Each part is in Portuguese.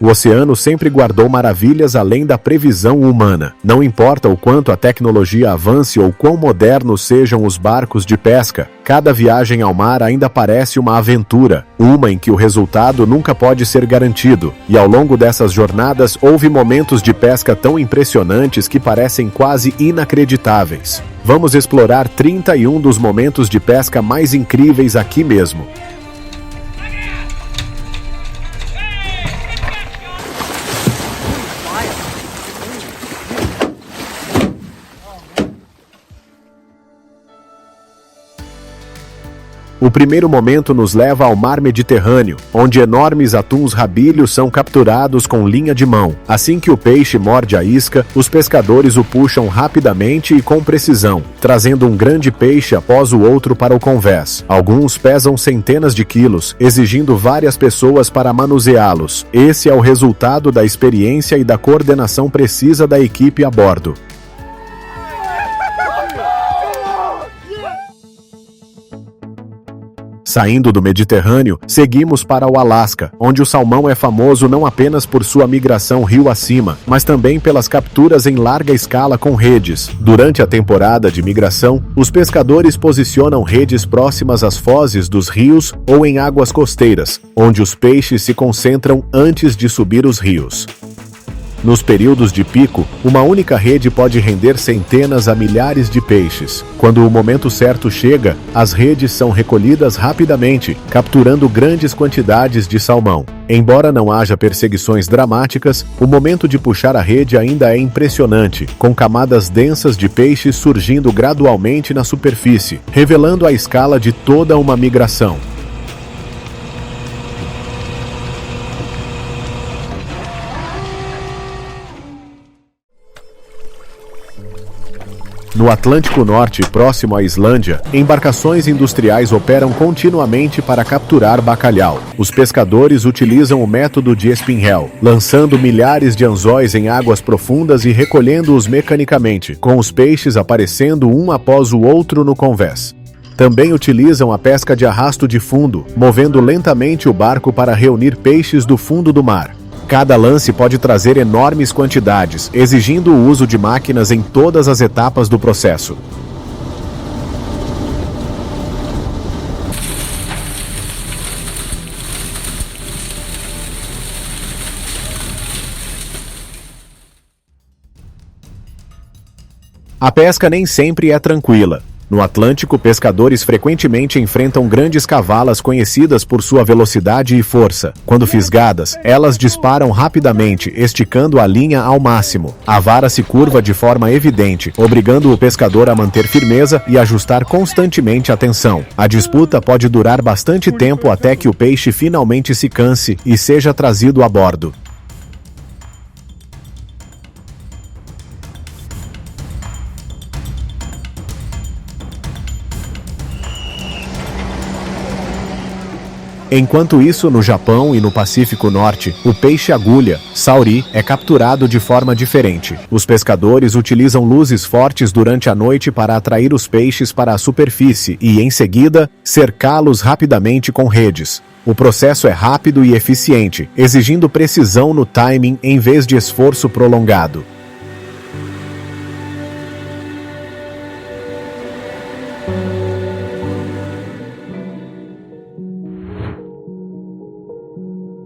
O oceano sempre guardou maravilhas além da previsão humana. Não importa o quanto a tecnologia avance ou quão modernos sejam os barcos de pesca, cada viagem ao mar ainda parece uma aventura, uma em que o resultado nunca pode ser garantido. E ao longo dessas jornadas houve momentos de pesca tão impressionantes que parecem quase inacreditáveis. Vamos explorar 31 dos momentos de pesca mais incríveis aqui mesmo. O primeiro momento nos leva ao mar Mediterrâneo, onde enormes atuns rabilhos são capturados com linha de mão. Assim que o peixe morde a isca, os pescadores o puxam rapidamente e com precisão, trazendo um grande peixe após o outro para o convés. Alguns pesam centenas de quilos, exigindo várias pessoas para manuseá-los. Esse é o resultado da experiência e da coordenação precisa da equipe a bordo. Saindo do Mediterrâneo, seguimos para o Alasca, onde o salmão é famoso não apenas por sua migração rio acima, mas também pelas capturas em larga escala com redes. Durante a temporada de migração, os pescadores posicionam redes próximas às fozes dos rios ou em águas costeiras, onde os peixes se concentram antes de subir os rios. Nos períodos de pico, uma única rede pode render centenas a milhares de peixes. Quando o momento certo chega, as redes são recolhidas rapidamente, capturando grandes quantidades de salmão. Embora não haja perseguições dramáticas, o momento de puxar a rede ainda é impressionante, com camadas densas de peixes surgindo gradualmente na superfície, revelando a escala de toda uma migração. No Atlântico Norte, próximo à Islândia, embarcações industriais operam continuamente para capturar bacalhau. Os pescadores utilizam o método de espinhel, lançando milhares de anzóis em águas profundas e recolhendo-os mecanicamente, com os peixes aparecendo um após o outro no convés. Também utilizam a pesca de arrasto de fundo, movendo lentamente o barco para reunir peixes do fundo do mar. Cada lance pode trazer enormes quantidades, exigindo o uso de máquinas em todas as etapas do processo. A pesca nem sempre é tranquila. No Atlântico, pescadores frequentemente enfrentam grandes cavalas conhecidas por sua velocidade e força. Quando fisgadas, elas disparam rapidamente, esticando a linha ao máximo. A vara se curva de forma evidente, obrigando o pescador a manter firmeza e ajustar constantemente a tensão. A disputa pode durar bastante tempo até que o peixe finalmente se canse e seja trazido a bordo. Enquanto isso, no Japão e no Pacífico Norte, o peixe agulha, sauri, é capturado de forma diferente. Os pescadores utilizam luzes fortes durante a noite para atrair os peixes para a superfície e, em seguida, cercá-los rapidamente com redes. O processo é rápido e eficiente, exigindo precisão no timing em vez de esforço prolongado.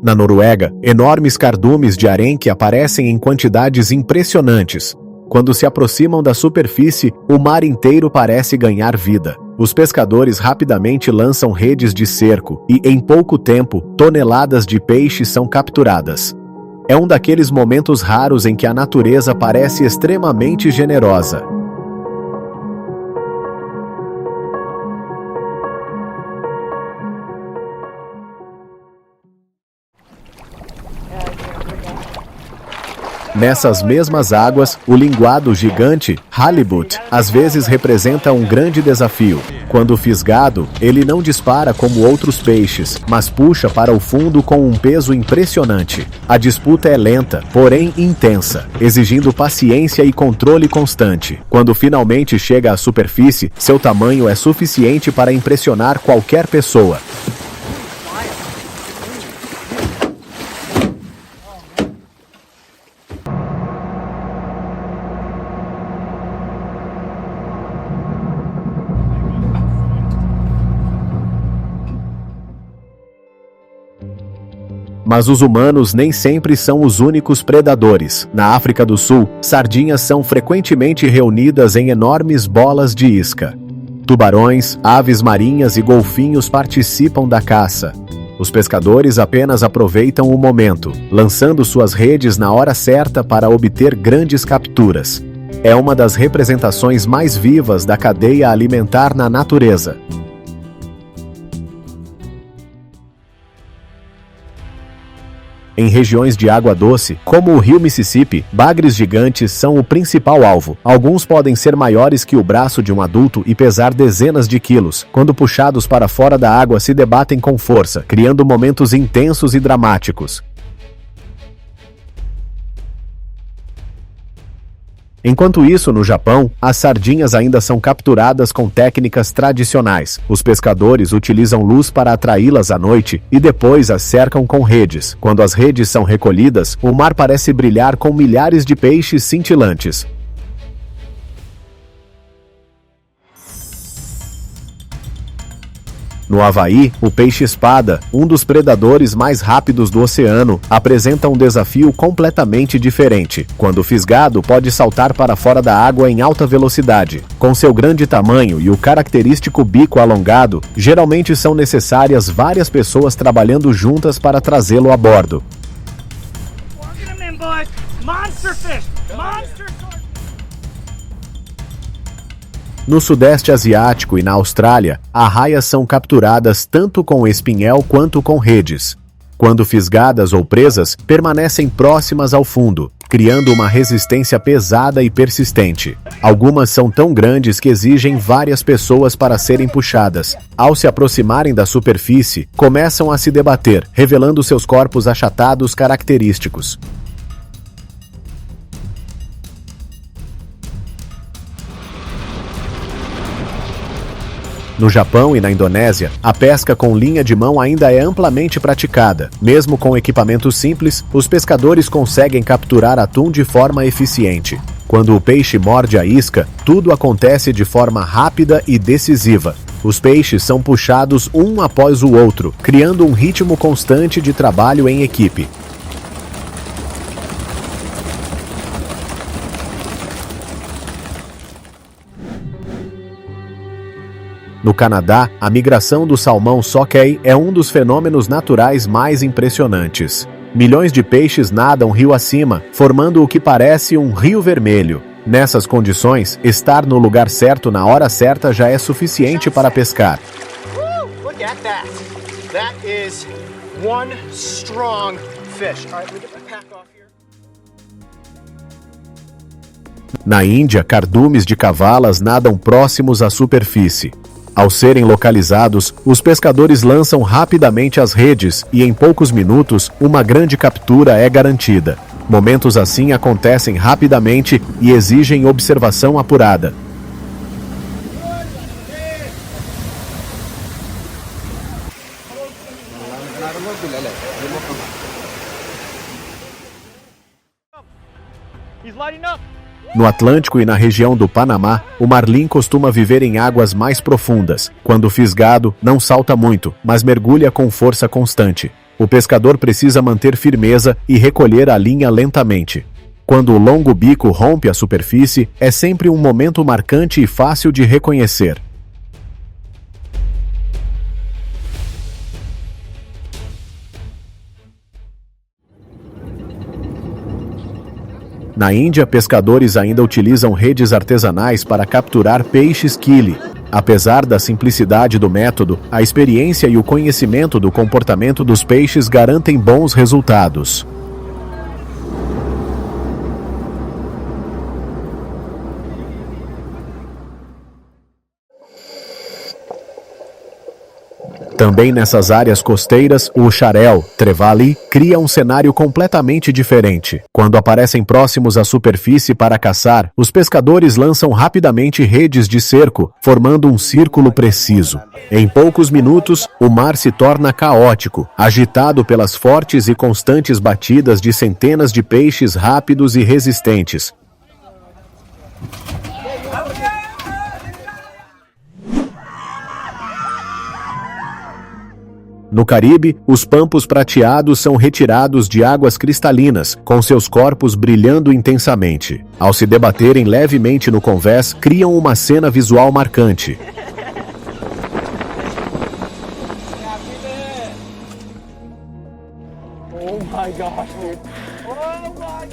Na Noruega, enormes cardumes de arenque aparecem em quantidades impressionantes. Quando se aproximam da superfície, o mar inteiro parece ganhar vida. Os pescadores rapidamente lançam redes de cerco e, em pouco tempo, toneladas de peixe são capturadas. É um daqueles momentos raros em que a natureza parece extremamente generosa. Nessas mesmas águas, o linguado gigante, halibut, às vezes representa um grande desafio. Quando fisgado, ele não dispara como outros peixes, mas puxa para o fundo com um peso impressionante. A disputa é lenta, porém intensa, exigindo paciência e controle constante. Quando finalmente chega à superfície, seu tamanho é suficiente para impressionar qualquer pessoa. Mas os humanos nem sempre são os únicos predadores. Na África do Sul, sardinhas são frequentemente reunidas em enormes bolas de isca. Tubarões, aves marinhas e golfinhos participam da caça. Os pescadores apenas aproveitam o momento, lançando suas redes na hora certa para obter grandes capturas. É uma das representações mais vivas da cadeia alimentar na natureza. Em regiões de água doce, como o rio Mississippi, bagres gigantes são o principal alvo. Alguns podem ser maiores que o braço de um adulto e pesar dezenas de quilos. Quando puxados para fora da água, se debatem com força, criando momentos intensos e dramáticos. Enquanto isso, no Japão, as sardinhas ainda são capturadas com técnicas tradicionais. Os pescadores utilizam luz para atraí-las à noite e depois as cercam com redes. Quando as redes são recolhidas, o mar parece brilhar com milhares de peixes cintilantes. No Havaí, o peixe-espada, um dos predadores mais rápidos do oceano, apresenta um desafio completamente diferente. Quando fisgado, pode saltar para fora da água em alta velocidade. Com seu grande tamanho e o característico bico alongado, geralmente são necessárias várias pessoas trabalhando juntas para trazê-lo a bordo. No Sudeste Asiático e na Austrália, arraias são capturadas tanto com espinhel quanto com redes. Quando fisgadas ou presas, permanecem próximas ao fundo, criando uma resistência pesada e persistente. Algumas são tão grandes que exigem várias pessoas para serem puxadas. Ao se aproximarem da superfície, começam a se debater, revelando seus corpos achatados característicos. No Japão e na Indonésia, a pesca com linha de mão ainda é amplamente praticada. Mesmo com equipamentos simples, os pescadores conseguem capturar atum de forma eficiente. Quando o peixe morde a isca, tudo acontece de forma rápida e decisiva. Os peixes são puxados um após o outro, criando um ritmo constante de trabalho em equipe. No Canadá, a migração do salmão sockeye é um dos fenômenos naturais mais impressionantes. Milhões de peixes nadam rio acima, formando o que parece um rio vermelho. Nessas condições, estar no lugar certo na hora certa já é suficiente para pescar. Look at that. That is one strong fish. All right, let me get my pack off here. Na Índia, cardumes de cavalas nadam próximos à superfície. Ao serem localizados, os pescadores lançam rapidamente as redes e, em poucos minutos, uma grande captura é garantida. Momentos assim acontecem rapidamente e exigem observação apurada. He's lighting up. No Atlântico e na região do Panamá, o marlim costuma viver em águas mais profundas. Quando fisgado, não salta muito, mas mergulha com força constante. O pescador precisa manter firmeza e recolher a linha lentamente. Quando o longo bico rompe a superfície, é sempre um momento marcante e fácil de reconhecer. Na Índia, pescadores ainda utilizam redes artesanais para capturar peixes quille. Apesar da simplicidade do método, a experiência e o conhecimento do comportamento dos peixes garantem bons resultados. Também nessas áreas costeiras, o xarel, trevally, cria um cenário completamente diferente. Quando aparecem próximos à superfície para caçar, os pescadores lançam rapidamente redes de cerco, formando um círculo preciso. Em poucos minutos, o mar se torna caótico, agitado pelas fortes e constantes batidas de centenas de peixes rápidos e resistentes. No Caribe, os pampos prateados são retirados de águas cristalinas, com seus corpos brilhando intensamente. Ao se debaterem levemente no convés, criam uma cena visual marcante.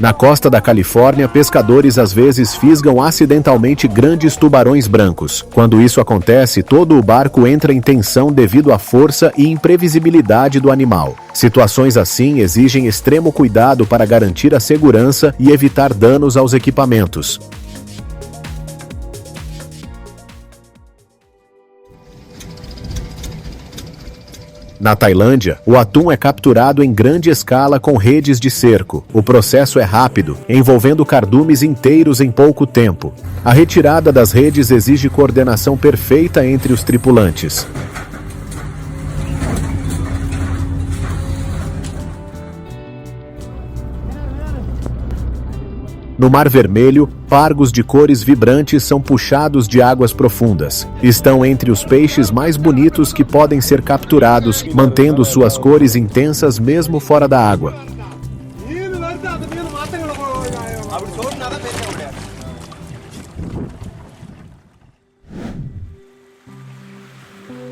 Na costa da Califórnia, pescadores às vezes fisgam acidentalmente grandes tubarões brancos. Quando isso acontece, todo o barco entra em tensão devido à força e imprevisibilidade do animal. Situações assim exigem extremo cuidado para garantir a segurança e evitar danos aos equipamentos. Na Tailândia, o atum é capturado em grande escala com redes de cerco. O processo é rápido, envolvendo cardumes inteiros em pouco tempo. A retirada das redes exige coordenação perfeita entre os tripulantes. No Mar Vermelho, pargos de cores vibrantes são puxados de águas profundas. Estão entre os peixes mais bonitos que podem ser capturados, mantendo suas cores intensas mesmo fora da água.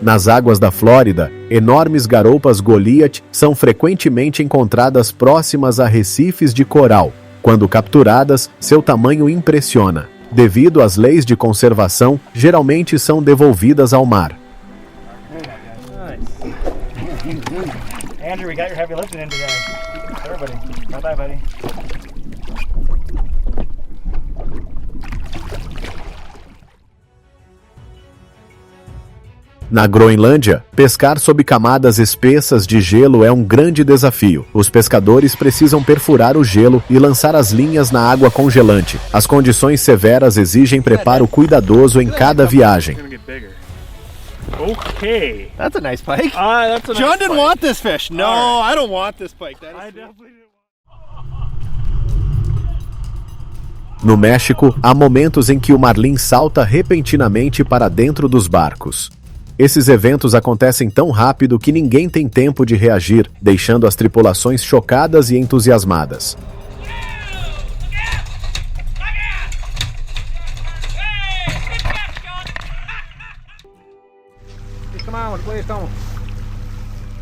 Nas águas da Flórida, enormes garoupas Goliath são frequentemente encontradas próximas a recifes de coral. Quando capturadas, seu tamanho impressiona. Devido às leis de conservação, geralmente são devolvidas ao mar. Andrew, we got your heavy lifting in today. Sure, buddy. Bye-bye, buddy. Na Groenlândia, pescar sob camadas espessas de gelo é um grande desafio. Os pescadores precisam perfurar o gelo e lançar as linhas na água congelante. As condições severas exigem preparo cuidadoso em cada viagem. Okay. That's a nice pike. That's a nice John didn't pike. want this fish. No, All I don't want this pike. That is I definitely didn't want. No México, há momentos em que o marlim salta repentinamente para dentro dos barcos. Esses eventos acontecem tão rápido que ninguém tem tempo de reagir, deixando as tripulações chocadas e entusiasmadas.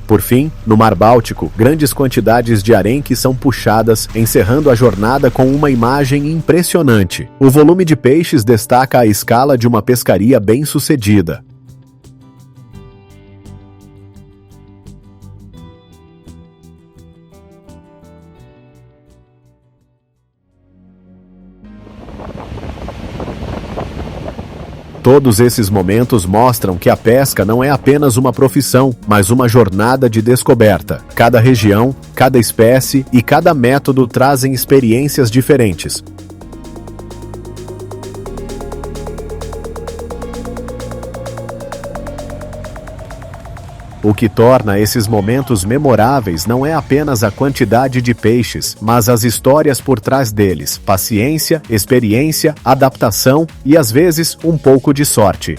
Por fim, no Mar Báltico, grandes quantidades de arenque são puxadas, encerrando a jornada com uma imagem impressionante. O volume de peixes destaca a escala de uma pescaria bem-sucedida. Todos esses momentos mostram que a pesca não é apenas uma profissão, mas uma jornada de descoberta. Cada região, cada espécie e cada método trazem experiências diferentes. O que torna esses momentos memoráveis não é apenas a quantidade de peixes, mas as histórias por trás deles, paciência, experiência, adaptação e, às vezes, um pouco de sorte.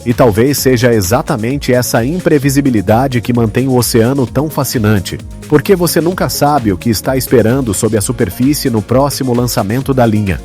E talvez seja exatamente essa imprevisibilidade que mantém o oceano tão fascinante, porque você nunca sabe o que está esperando sob a superfície no próximo lançamento da linha.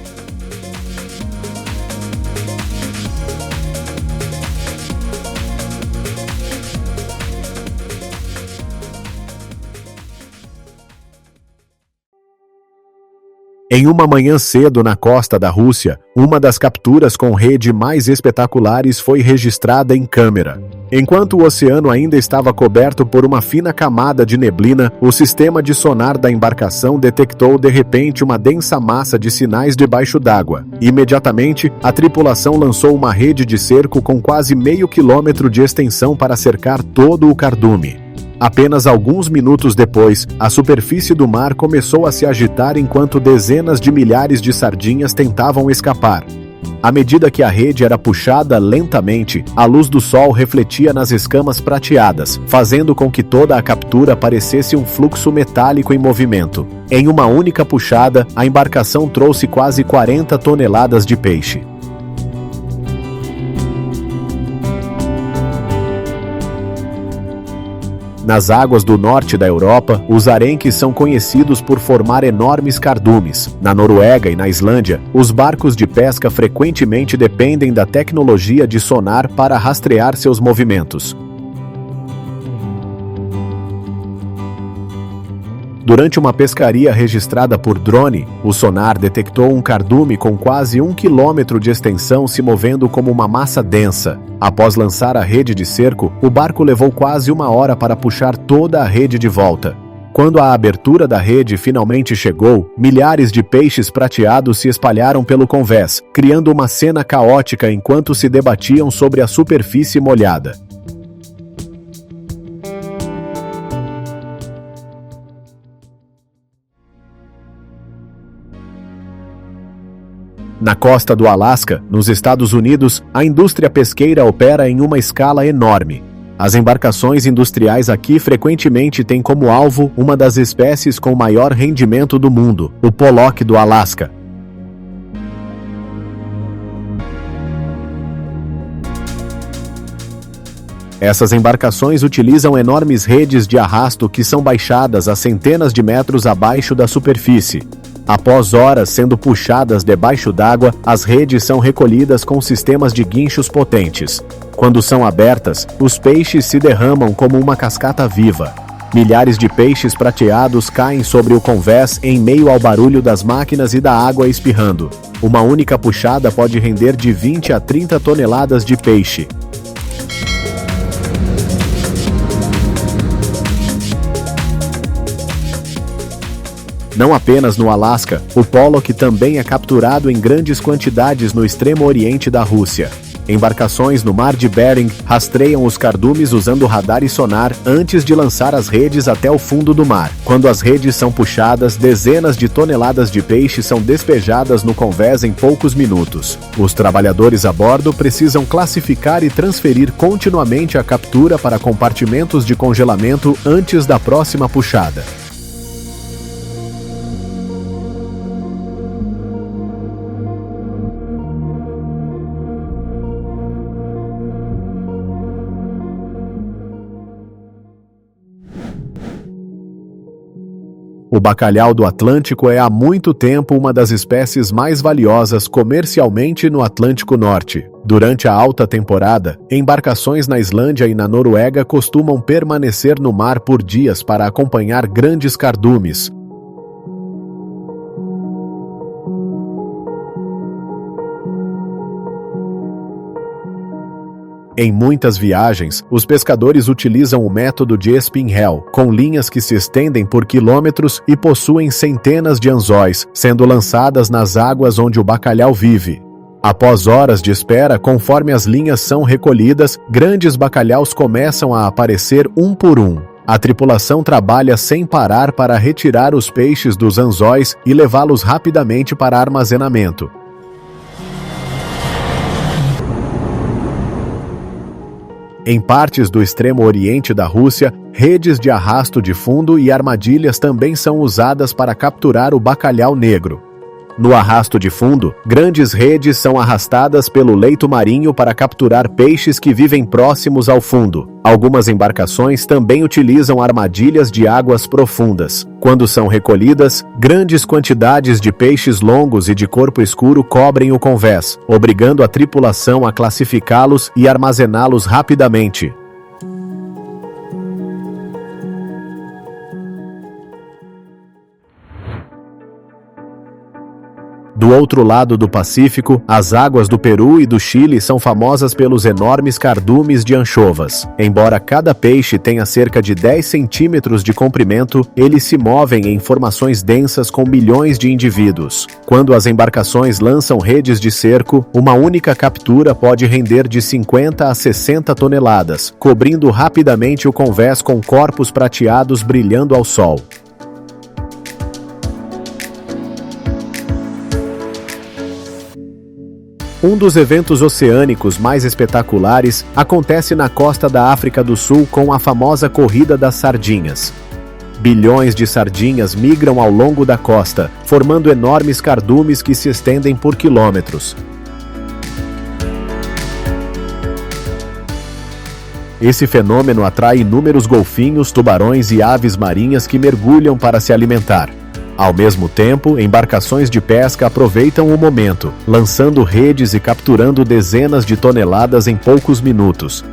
Em uma manhã cedo na costa da Rússia, uma das capturas com rede mais espetaculares foi registrada em câmera. Enquanto o oceano ainda estava coberto por uma fina camada de neblina, o sistema de sonar da embarcação detectou de repente uma densa massa de sinais debaixo d'água. Imediatamente, a tripulação lançou uma rede de cerco com quase meio quilômetro de extensão para cercar todo o cardume. Apenas alguns minutos depois, a superfície do mar começou a se agitar enquanto dezenas de milhares de sardinhas tentavam escapar. À medida que a rede era puxada lentamente, a luz do sol refletia nas escamas prateadas, fazendo com que toda a captura parecesse um fluxo metálico em movimento. Em uma única puxada, a embarcação trouxe quase 40 toneladas de peixe. Nas águas do norte da Europa, os arenques são conhecidos por formar enormes cardumes. Na Noruega e na Islândia, os barcos de pesca frequentemente dependem da tecnologia de sonar para rastrear seus movimentos. Durante uma pescaria registrada por drone, o sonar detectou um cardume com quase 1 quilômetro de extensão se movendo como uma massa densa. Após lançar a rede de cerco, o barco levou quase 1 hora para puxar toda a rede de volta. Quando a abertura da rede finalmente chegou, milhares de peixes prateados se espalharam pelo convés, criando uma cena caótica enquanto se debatiam sobre a superfície molhada. Na costa do Alasca, nos Estados Unidos, a indústria pesqueira opera em uma escala enorme. As embarcações industriais aqui frequentemente têm como alvo uma das espécies com maior rendimento do mundo, o pollock do Alasca. Essas embarcações utilizam enormes redes de arrasto que são baixadas a centenas de metros abaixo da superfície. Após horas sendo puxadas debaixo d'água, as redes são recolhidas com sistemas de guinchos potentes. Quando são abertas, os peixes se derramam como uma cascata viva. Milhares de peixes prateados caem sobre o convés em meio ao barulho das máquinas e da água espirrando. Uma única puxada pode render de 20 a 30 toneladas de peixe. Não apenas no Alasca, o pollock também é capturado em grandes quantidades no extremo oriente da Rússia. Embarcações no Mar de Bering rastreiam os cardumes usando radar e sonar antes de lançar as redes até o fundo do mar. Quando as redes são puxadas, dezenas de toneladas de peixe são despejadas no convés em poucos minutos. Os trabalhadores a bordo precisam classificar e transferir continuamente a captura para compartimentos de congelamento antes da próxima puxada. O bacalhau do Atlântico é há muito tempo uma das espécies mais valiosas comercialmente no Atlântico Norte. Durante a alta temporada, embarcações na Islândia e na Noruega costumam permanecer no mar por dias para acompanhar grandes cardumes. Em muitas viagens, os pescadores utilizam o método de espinhel, com linhas que se estendem por quilômetros e possuem centenas de anzóis, sendo lançadas nas águas onde o bacalhau vive. Após horas de espera, conforme as linhas são recolhidas, grandes bacalhaus começam a aparecer um por um. A tripulação trabalha sem parar para retirar os peixes dos anzóis e levá-los rapidamente para armazenamento. Em partes do extremo oriente da Rússia, redes de arrasto de fundo e armadilhas também são usadas para capturar o bacalhau negro. No arrasto de fundo, grandes redes são arrastadas pelo leito marinho para capturar peixes que vivem próximos ao fundo. Algumas embarcações também utilizam armadilhas de águas profundas. Quando são recolhidas, grandes quantidades de peixes longos e de corpo escuro cobrem o convés, obrigando a tripulação a classificá-los e armazená-los rapidamente. Do outro lado do Pacífico, as águas do Peru e do Chile são famosas pelos enormes cardumes de anchovas. Embora cada peixe tenha cerca de 10 centímetros de comprimento, eles se movem em formações densas com milhões de indivíduos. Quando as embarcações lançam redes de cerco, uma única captura pode render de 50 a 60 toneladas, cobrindo rapidamente o convés com corpos prateados brilhando ao sol. Um dos eventos oceânicos mais espetaculares acontece na costa da África do Sul com a famosa Corrida das Sardinhas. Bilhões de sardinhas migram ao longo da costa, formando enormes cardumes que se estendem por quilômetros. Esse fenômeno atrai inúmeros golfinhos, tubarões e aves marinhas que mergulham para se alimentar. Ao mesmo tempo, embarcações de pesca aproveitam o momento, lançando redes e capturando dezenas de toneladas em poucos minutos.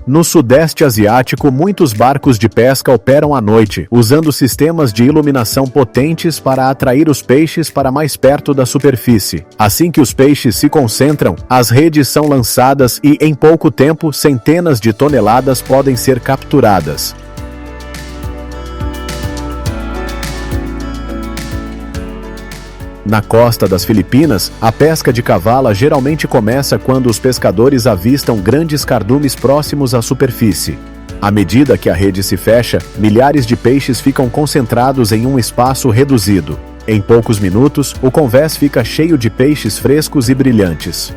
No Sudeste Asiático, muitos barcos de pesca operam à noite, usando sistemas de iluminação potentes para atrair os peixes para mais perto da superfície. Assim que os peixes se concentram, as redes são lançadas e, em pouco tempo, centenas de toneladas podem ser capturadas. Na costa das Filipinas, a pesca de cavala geralmente começa quando os pescadores avistam grandes cardumes próximos à superfície. À medida que a rede se fecha, milhares de peixes ficam concentrados em um espaço reduzido. Em poucos minutos, o convés fica cheio de peixes frescos e brilhantes.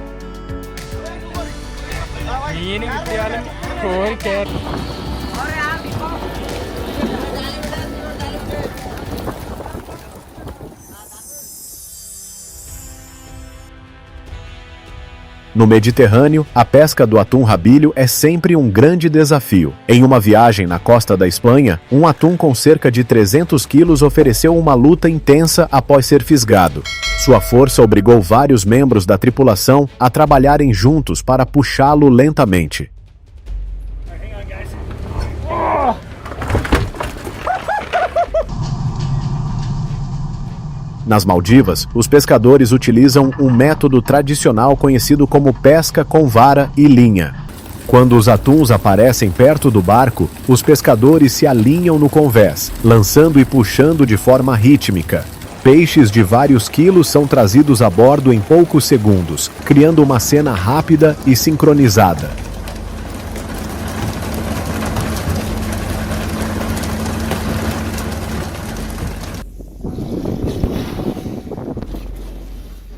No Mediterrâneo, a pesca do atum rabilho é sempre um grande desafio. Em uma viagem na costa da Espanha, um atum com cerca de 300 quilos ofereceu uma luta intensa após ser fisgado. Sua força obrigou vários membros da tripulação a trabalharem juntos para puxá-lo lentamente. Nas Maldivas, os pescadores utilizam um método tradicional conhecido como pesca com vara e linha. Quando os atuns aparecem perto do barco, os pescadores se alinham no convés, lançando e puxando de forma rítmica. Peixes de vários quilos são trazidos a bordo em poucos segundos, criando uma cena rápida e sincronizada.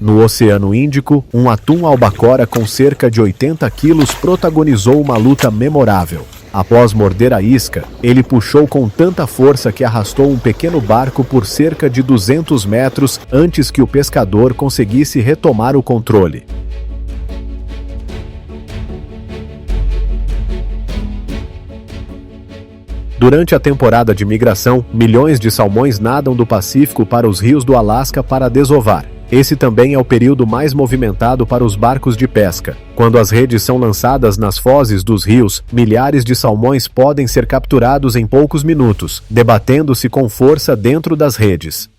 No Oceano Índico, um atum albacora com cerca de 80 quilos protagonizou uma luta memorável. Após morder a isca, ele puxou com tanta força que arrastou um pequeno barco por cerca de 200 metros antes que o pescador conseguisse retomar o controle. Durante a temporada de migração, milhões de salmões nadam do Pacífico para os rios do Alasca para desovar. Esse também é o período mais movimentado para os barcos de pesca. Quando as redes são lançadas nas fozes dos rios, milhares de salmões podem ser capturados em poucos minutos, debatendo-se com força dentro das redes.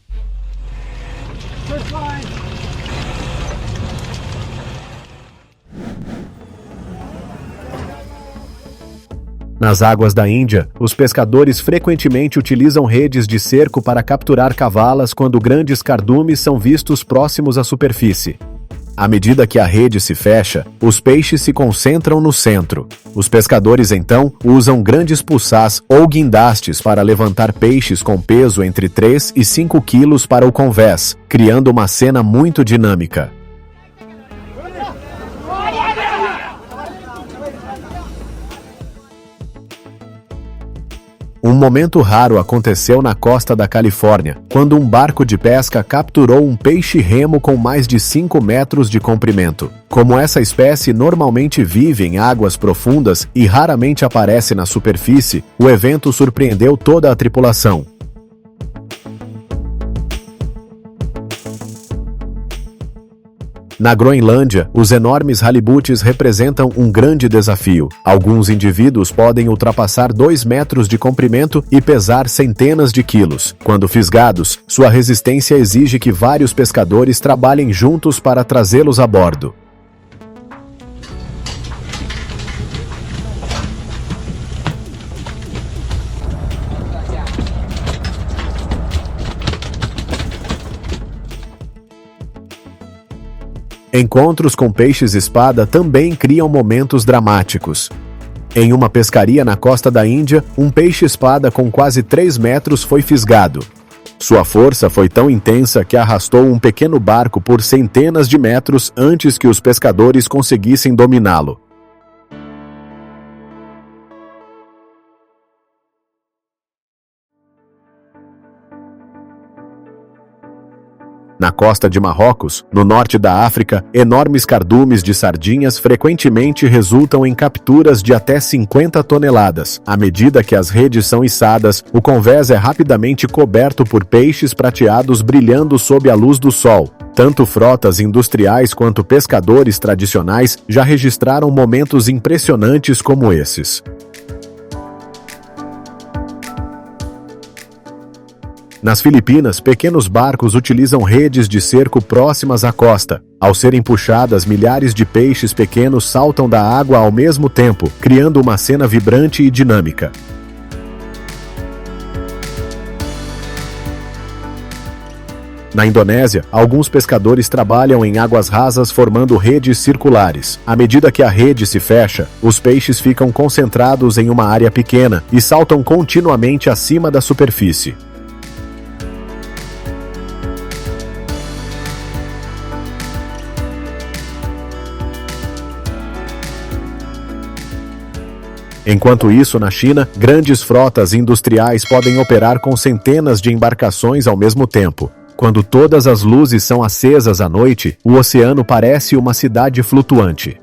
Nas águas da Índia, os pescadores frequentemente utilizam redes de cerco para capturar cavalas quando grandes cardumes são vistos próximos à superfície. À medida que a rede se fecha, os peixes se concentram no centro. Os pescadores, então, usam grandes puçás ou guindastes para levantar peixes com peso entre 3 e 5 quilos para o convés, criando uma cena muito dinâmica. Um momento raro aconteceu na costa da Califórnia, quando um barco de pesca capturou um peixe-remo com mais de 5 metros de comprimento. Como essa espécie normalmente vive em águas profundas e raramente aparece na superfície, o evento surpreendeu toda a tripulação. Na Groenlândia, os enormes halibutes representam um grande desafio. Alguns indivíduos podem ultrapassar 2 metros de comprimento e pesar centenas de quilos. Quando fisgados, sua resistência exige que vários pescadores trabalhem juntos para trazê-los a bordo. Encontros com peixes-espada também criam momentos dramáticos. Em uma pescaria na costa da Índia, um peixe-espada com quase 3 metros foi fisgado. Sua força foi tão intensa que arrastou um pequeno barco por centenas de metros antes que os pescadores conseguissem dominá-lo. Na costa de Marrocos, no norte da África, enormes cardumes de sardinhas frequentemente resultam em capturas de até 50 toneladas. À medida que as redes são içadas, o convés é rapidamente coberto por peixes prateados brilhando sob a luz do sol. Tanto frotas industriais quanto pescadores tradicionais já registraram momentos impressionantes como esses. Nas Filipinas, pequenos barcos utilizam redes de cerco próximas à costa. Ao serem puxadas, milhares de peixes pequenos saltam da água ao mesmo tempo, criando uma cena vibrante e dinâmica. Na Indonésia, alguns pescadores trabalham em águas rasas formando redes circulares. À medida que a rede se fecha, os peixes ficam concentrados em uma área pequena e saltam continuamente acima da superfície. Enquanto isso, na China, grandes frotas industriais podem operar com centenas de embarcações ao mesmo tempo. Quando todas as luzes são acesas à noite, o oceano parece uma cidade flutuante.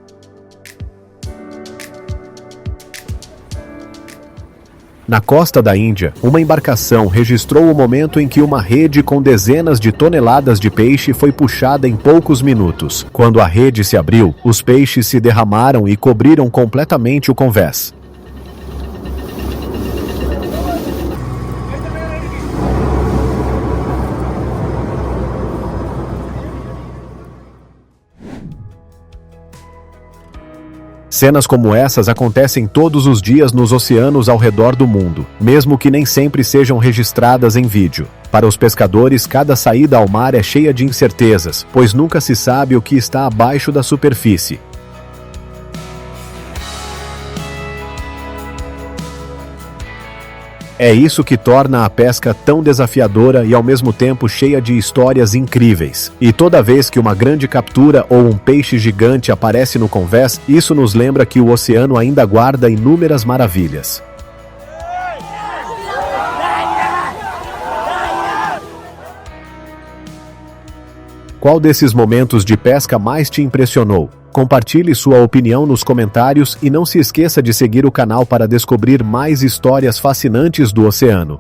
Na costa da Índia, uma embarcação registrou o momento em que uma rede com dezenas de toneladas de peixe foi puxada em poucos minutos. Quando a rede se abriu, os peixes se derramaram e cobriram completamente o convés. Cenas como essas acontecem todos os dias nos oceanos ao redor do mundo, mesmo que nem sempre sejam registradas em vídeo. Para os pescadores, cada saída ao mar é cheia de incertezas, pois nunca se sabe o que está abaixo da superfície. É isso que torna a pesca tão desafiadora e ao mesmo tempo cheia de histórias incríveis. E toda vez que uma grande captura ou um peixe gigante aparece no convés, isso nos lembra que o oceano ainda guarda inúmeras maravilhas. Qual desses momentos de pesca mais te impressionou? Compartilhe sua opinião nos comentários e não se esqueça de seguir o canal para descobrir mais histórias fascinantes do oceano.